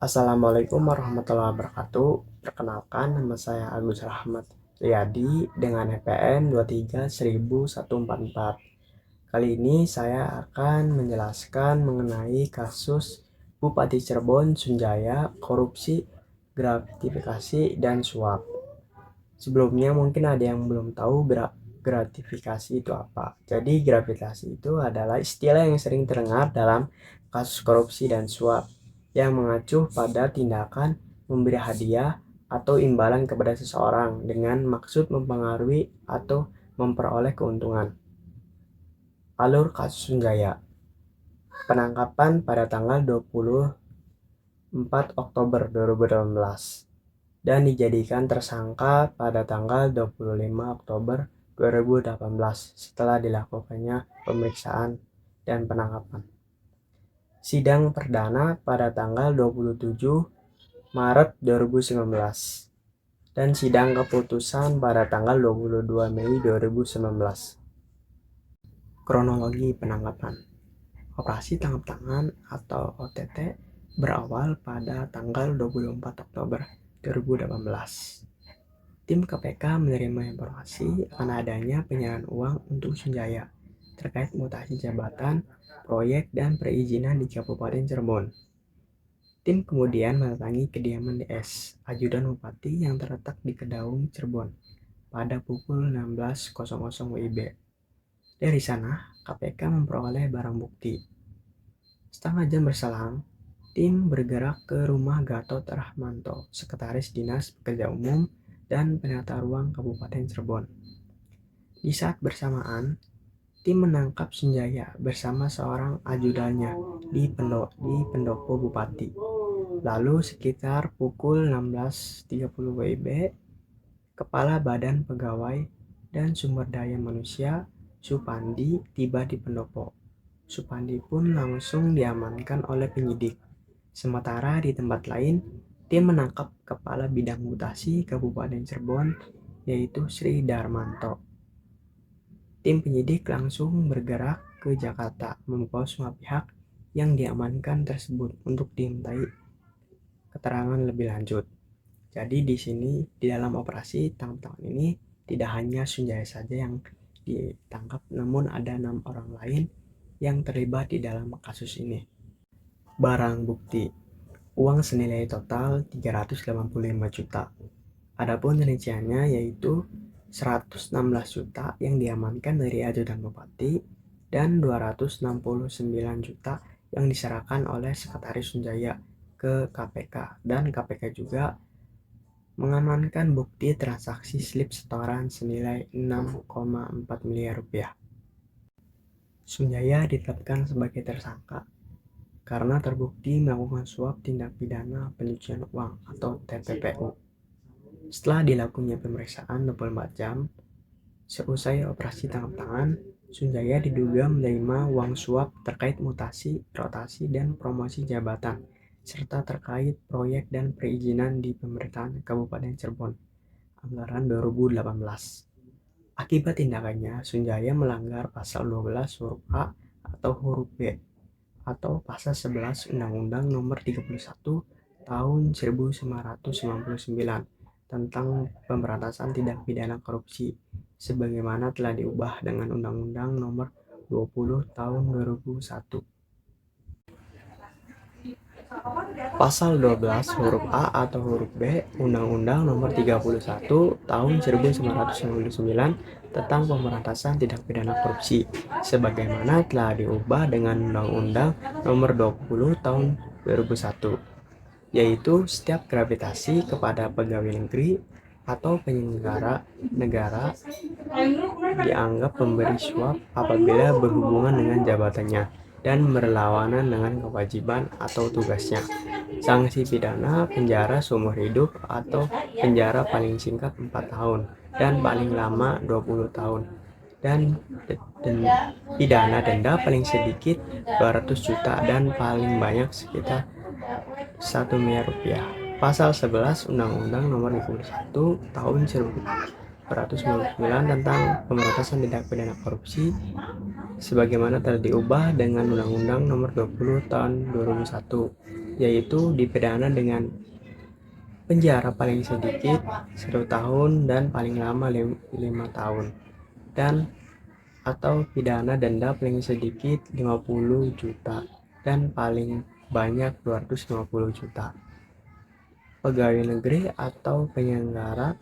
Assalamualaikum warahmatullahi wabarakatuh. Perkenalkan, nama saya Agus Rahmat Riyadi dengan EPN 23.144. Kali ini saya akan menjelaskan mengenai kasus Bupati Cirebon Sunjaya, korupsi, gratifikasi, dan suap. Sebelumnya mungkin ada yang belum tahu gratifikasi itu apa. Jadi gratifikasi itu adalah istilah yang sering terdengar dalam kasus korupsi dan suap yang mengacu pada tindakan memberi hadiah atau imbalan kepada seseorang dengan maksud mempengaruhi atau memperoleh keuntungan. Alur kasus Sunjaya. Penangkapan pada tanggal 24 Oktober 2018 dan dijadikan tersangka pada tanggal 25 Oktober 2018 setelah dilakukannya pemeriksaan dan penangkapan. Sidang perdana pada tanggal 27 Maret 2019 dan sidang keputusan pada tanggal 22 Mei 2019. Kronologi penangkapan. Operasi tangkap tangan atau OTT berawal pada tanggal 24 Oktober 2018. Tim KPK menerima informasi akan adanya penyerahan uang untuk Sunjaya terkait mutasi jabatan, proyek, dan perizinan di Kabupaten Cirebon. Tim kemudian mendatangi kediaman DS, ajudan Bupati yang terletak di Kedaung, Cirebon, pada pukul 16.00 WIB. Dari sana, KPK memperoleh barang bukti. Setengah jam berselang, tim bergerak ke rumah Gatot Rahmanto, Sekretaris Dinas Pekerja Umum dan Penata Ruang Kabupaten Cirebon. Di saat bersamaan, tim menangkap Sunjaya bersama seorang ajudannya di pendopo Bupati. Lalu sekitar pukul 16.30 WIB, Kepala Badan Pegawai dan Sumber Daya Manusia Supandi tiba di pendopo. Supandi pun langsung diamankan oleh penyidik. Sementara di tempat lain, tim menangkap Kepala Bidang Mutasi Kabupaten Cirebon, yaitu Sri Darmanto. Tim penyidik langsung bergerak ke Jakarta membawa semua pihak yang diamankan tersebut untuk dimintai keterangan lebih lanjut. Jadi di sini di dalam operasi tangkap tangan ini tidak hanya Sunjaya saja yang ditangkap, namun ada 6 orang lain yang terlibat di dalam kasus ini. Barang bukti. Uang senilai total 385 juta. Adapun rinciannya yaitu 116 juta yang diamankan dari ajudan Bupati dan 269 juta yang diserahkan oleh Sekretaris Sunjaya ke KPK, dan KPK juga mengamankan bukti transaksi slip setoran senilai 6,4 miliar rupiah. Sunjaya ditetapkan sebagai tersangka karena terbukti melakukan suap tindak pidana pencucian uang atau TPPU. Setelah dilakukannya pemeriksaan 24 jam, seusai operasi tangkap tangan, Sunjaya diduga menerima uang suap terkait mutasi, rotasi, dan promosi jabatan, serta terkait proyek dan perizinan di pemerintahan Kabupaten Cirebon, anggaran 2018. Akibat tindakannya, Sunjaya melanggar pasal 12 huruf A atau huruf B atau pasal 11 Undang-Undang Nomor 31 Tahun 1999 tentang pemberantasan tindak pidana korupsi, sebagaimana telah diubah dengan Undang-Undang Nomor 20 Tahun 2001. Pasal 12 huruf A atau huruf B Undang-Undang Nomor 31 Tahun 1999 tentang pemberantasan tindak pidana korupsi, sebagaimana telah diubah dengan Undang-Undang Nomor 20 Tahun 2001, yaitu setiap gravitasi kepada pegawai negeri atau penyelenggara negara dianggap pemberi suap apabila berhubungan dengan jabatannya dan berlawanan dengan kewajiban atau tugasnya. Sanksi pidana penjara seumur hidup atau penjara paling singkat 4 tahun dan paling lama 20 tahun, dan pidana denda paling sedikit 200 juta dan paling banyak sekitar 1 miliar rupiah. Pasal 11 Undang-Undang Nomor 51 Tahun 1999 tentang pemberantasan tindak pidana korupsi, sebagaimana telah diubah dengan Undang-Undang Nomor 20 Tahun 2001, yaitu dipidana dengan penjara paling sedikit 1 tahun dan paling lama 5 tahun, dan atau pidana denda paling sedikit 50 juta dan paling banyak 250 juta. Pegawai negeri atau penyelenggara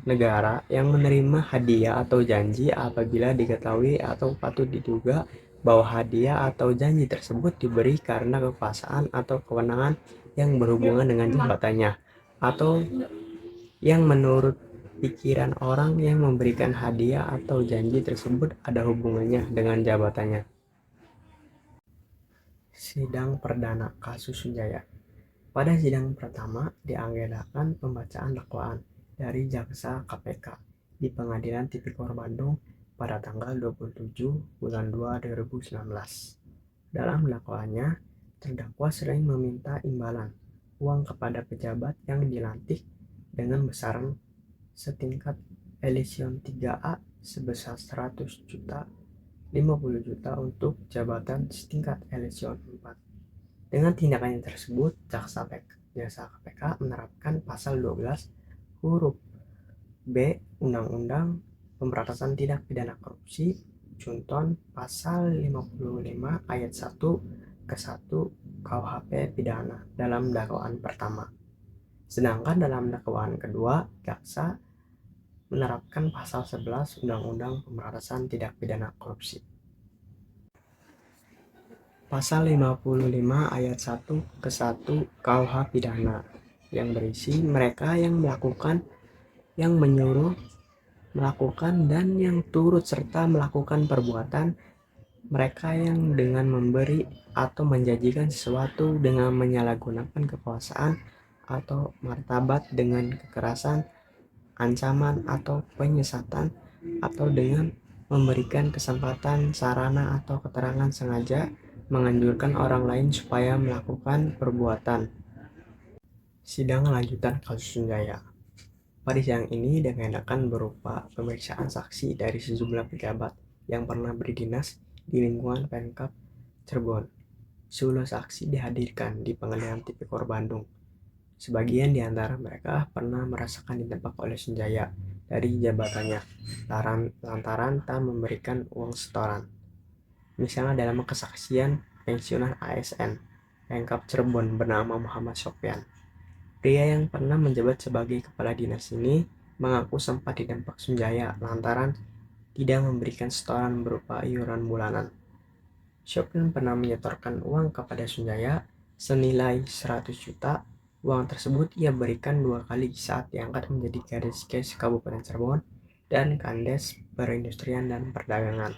negara yang menerima hadiah atau janji apabila diketahui atau patut diduga bahwa hadiah atau janji tersebut diberi karena kekuasaan atau kewenangan yang berhubungan dengan jabatannya, atau yang menurut pikiran orang yang memberikan hadiah atau janji tersebut ada hubungannya dengan jabatannya. Sidang perdana kasus Sunjaya. Pada sidang pertama diagendakan pembacaan dakwaan dari jaksa KPK di Pengadilan Tipikor Bandung pada tanggal 27 bulan 2 2019. Dalam dakwaannya, terdakwa sering meminta imbalan uang kepada pejabat yang dilantik dengan besaran setingkat Elysion 3A sebesar 100 juta, 50 juta untuk jabatan setingkat Elysion 4. Dengan tindakannya tersebut, jaksa KPK menerapkan pasal 12 huruf B Undang-Undang Pemberantasan Tindak Pidana Korupsi, Junton pasal 55 ayat 1 ke 1 KUHP pidana dalam dakwaan pertama. Sedangkan dalam dakwaan kedua, jaksa menerapkan pasal 11 Undang-Undang Pemberantasan Tindak Pidana Korupsi. Pasal 55 ayat 1 ke 1 KUH pidana yang berisi mereka yang melakukan, yang menyuruh melakukan, dan yang turut serta melakukan perbuatan, mereka yang dengan memberi atau menjanjikan sesuatu dengan menyalahgunakan kekuasaan atau martabat dengan kekerasan, ancaman atau penyesatan, atau dengan memberikan kesempatan, sarana, atau keterangan sengaja menganjurkan orang lain supaya melakukan perbuatan. Sidang lanjutan kasus Sunjaya. Pada sidang ini diagendakan berupa pemeriksaan saksi dari sejumlah pejabat yang pernah berdinas di lingkungan Pemkab Cirebon. 10 saksi dihadirkan di Pengadilan Tipikor Bandung. Sebagian di antara mereka pernah merasakan ditembak oleh Sunjaya dari jabatannya lantaran tak memberikan uang setoran. Misalnya dalam kesaksian pensiunan ASN Pemkab Cirebon bernama Muhammad Sofyan. Pria yang pernah menjabat sebagai kepala dinas ini mengaku sempat ditembak Sunjaya lantaran tidak memberikan setoran berupa iuran bulanan. Sofyan pernah menyetorkan uang kepada Sunjaya senilai 100 juta. Uang tersebut ia berikan 2 kali saat diangkat menjadi Kadeskes Kabupaten Cirebon dan Kandes Perindustrian dan Perdagangan.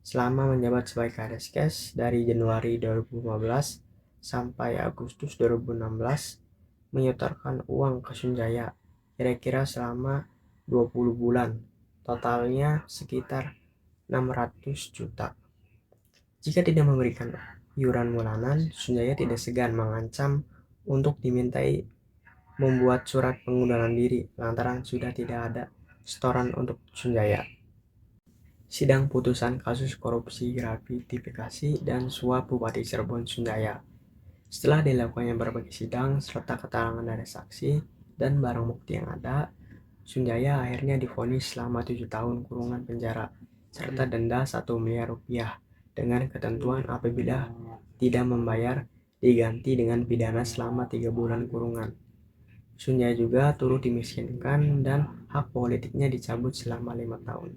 Selama menjabat sebagai Kadeskes dari Januari 2015 sampai Agustus 2016, menyetorkan uang ke Sunjaya kira-kira selama 20 bulan, totalnya sekitar 600 juta. Jika tidak memberikan iuran bulanan, Sunjaya tidak segan mengancam untuk dimintai membuat surat pengunduran diri lantaran sudah tidak ada setoran untuk Sunjaya. Sidang putusan kasus korupsi gratifikasi dan suap Bupati Cirebon Sunjaya. Setelah dilakukannya berbagai sidang serta keterangan dari saksi dan barang bukti yang ada, Sunjaya akhirnya divonis selama 7 tahun kurungan penjara serta denda 1 miliar rupiah dengan ketentuan apabila tidak membayar diganti dengan pidana selama 3 bulan kurungan. Sunjaya juga turut dimiskinkan dan hak politiknya dicabut selama 5 tahun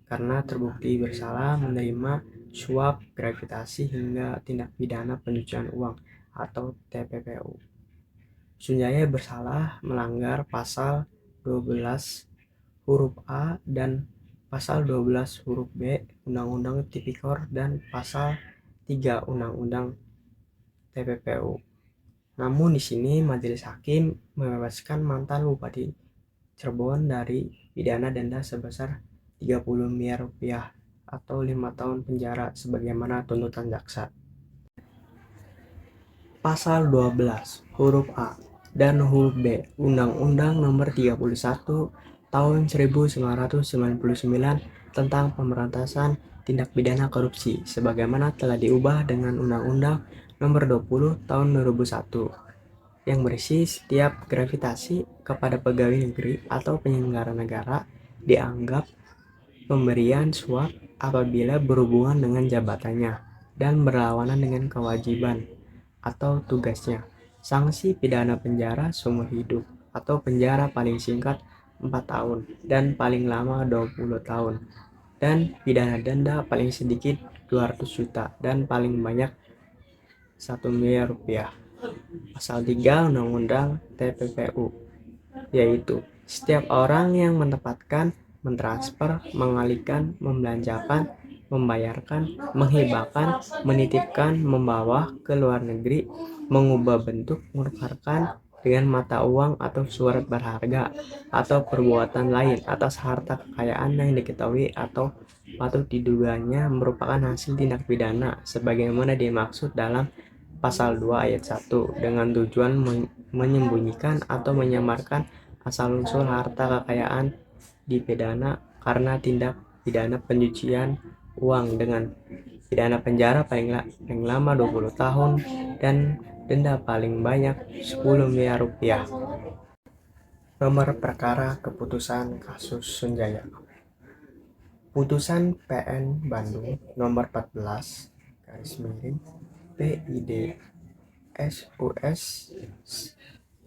karena terbukti bersalah menerima suap gratifikasi hingga tindak pidana pencucian uang atau TPPU. Sunjaya bersalah melanggar pasal 12 huruf A dan pasal 12 huruf B Undang-Undang Tipikor dan pasal 3 Undang-Undang TPPU. Namun di sini majelis hakim membebaskan mantan Bupati Cirebon dari pidana denda sebesar 30 miliar rupiah atau 5 tahun penjara sebagaimana tuntutan jaksa. Pasal 12 huruf A dan huruf B Undang-Undang Nomor 31 Tahun 1999 tentang pemberantasan tindak pidana korupsi sebagaimana telah diubah dengan Undang-Undang Nomor 20 Tahun 2001 yang berisi setiap gravitasi kepada pegawai negeri atau penyelenggara negara dianggap pemberian suap apabila berhubungan dengan jabatannya dan berlawanan dengan kewajiban atau tugasnya. Sanksi pidana penjara seumur hidup atau penjara paling singkat 4 tahun dan paling lama 20 tahun, dan pidana denda paling sedikit 200 juta dan paling banyak 1 miliar rupiah. Pasal 3 Undang-Undang TPPU, yaitu setiap orang yang menempatkan, mentransfer, mengalihkan, membelanjakan, membayarkan, menghibahkan, menitipkan, membawa ke luar negeri, mengubah bentuk, menukarkan dengan mata uang atau surat berharga, atau perbuatan lain atas harta kekayaan yang diketahui atau patut diduganya merupakan hasil tindak pidana sebagaimana dimaksud dalam Pasal 2 Ayat 1 dengan tujuan menyembunyikan atau menyamarkan asal-usul harta kekayaan dipidana karena tindak pidana pencucian uang dengan pidana penjara paling lama 20 tahun dan denda paling banyak 10 miliar rupiah. Nomor perkara keputusan kasus Sunjaya. Putusan PN Bandung nomor 14 garis miring PID SUS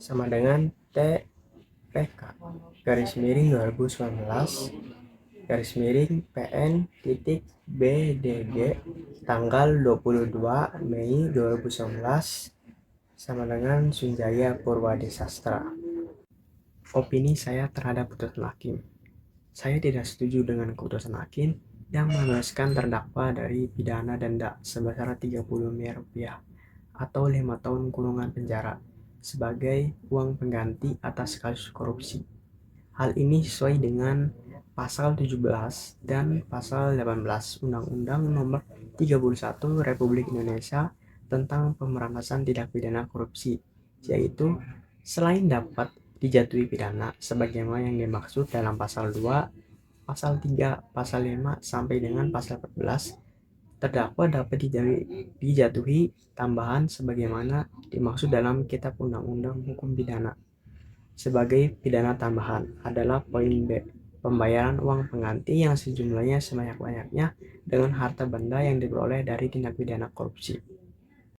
sama dengan TPK garis miring 2019 garis miring PN titik BDG tanggal 22 Mei 2019 sama dengan Sunjaya Purwadi Sastra. Opini saya terhadap putusan hakim. Saya tidak setuju dengan keputusan hakim yang membebaskan terdakwa dari pidana denda sebesar 30 miliar rupiah atau 5 tahun kurungan penjara sebagai uang pengganti atas kasus korupsi. Hal ini sesuai dengan Pasal 17 dan Pasal 18 Undang-Undang Nomor 31 Republik Indonesia tentang pemberantasan tindak pidana korupsi, yaitu selain dapat dijatuhi pidana sebagaimana yang dimaksud dalam Pasal 2, Pasal 3, Pasal 5 sampai dengan Pasal 14, terdakwa dapat dijatuhi tambahan sebagaimana dimaksud dalam Kitab Undang-Undang Hukum Pidana. Sebagai pidana tambahan adalah poin B, pembayaran uang pengganti yang sejumlahnya sebanyak-banyaknya dengan harta benda yang diperoleh dari tindak pidana korupsi.